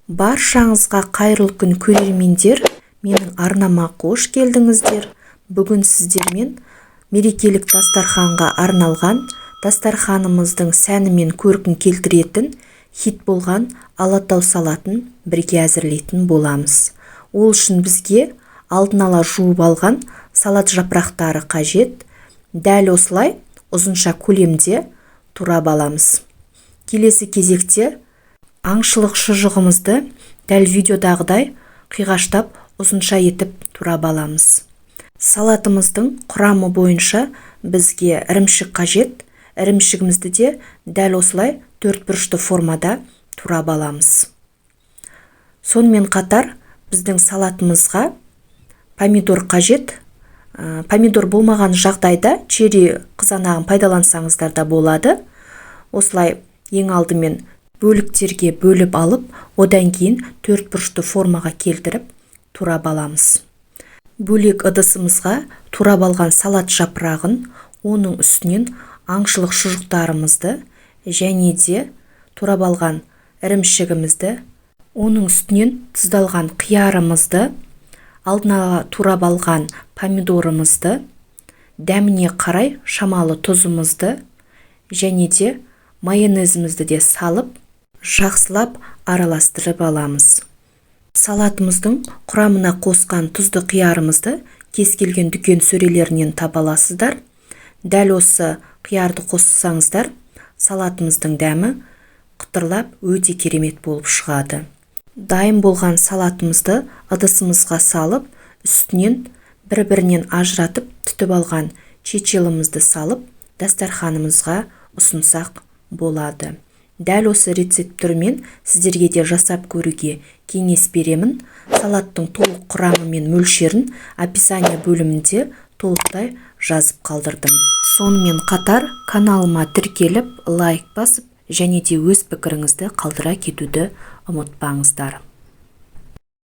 Баршаңызға қайырлы күн көрермендер, менің арнама қош келдіңіздер. Бүгін сіздермен мерекелік дастарханға арналған, дастарханымыздың сәні мен көркін келтіретін хит болған алатау салатын бірге әзірлейтін боламыз. Ол үшін бізге алдын ала жуып алған салат жапырақтары қажет. Дәл осылай ұзынша көлемде турап аламыз. Келесі кезекте аңшылық шұжығымызды дәл видеодағыдай қиғаштап ұзынша етіп турап аламыз. Салатымыздың құрамы бойынша бізге ірімшік қажет. Ірімшігімізді де дәл осылай төртбұрышты формада турап аламыз. Сонымен қатар біздің салатымызға помидор қажет. Помидор болмаған жағдайда черри қызанағын пайдалансаңыздар да болады. Осылай ең алдымен бөліктерге бөліп алып, одан кейін төртбұрышты формаға келтіріп турап аламыз. Бөлек ыдысымызға турап алған салат жапырағын, оның үстінен аңшылық шұжықтарымызды және де турап алған ірімшігімізді, оның үстінен тұздалған қиярымызды, алдын ала турап алған помидорымызды, дәміне қарай шамалы тұзымызды және де майонезімізді де салып, жақсылап араластырып аламыз. Салатымыздың құрамына қосқан тұзды қиярымызды кез келген дүкен сөрелерінен таба аласыздар. Дәл осы қиярды қоссаңыздар, салатымыздың дәмі қытырлап өте керемет болып шығады. Дайын болған салатымызды ыдысымызға салып, үстінен бір-бірінен ажыратып түтіп алған чечилімізді салып, дастарханымызға ұсынсақ болады. Дәл осы рецепт түрімен сіздерге де жасап көруге кеңес беремін. Салаттың толық құрамы мен мөлшерін описание бөлімінде толықтай жазып қалдырдым. Сонымен қатар каналыма тіркеліп, лайк басып және де өз пікіріңізді қалдыра кетуді ұмытпаңыздар.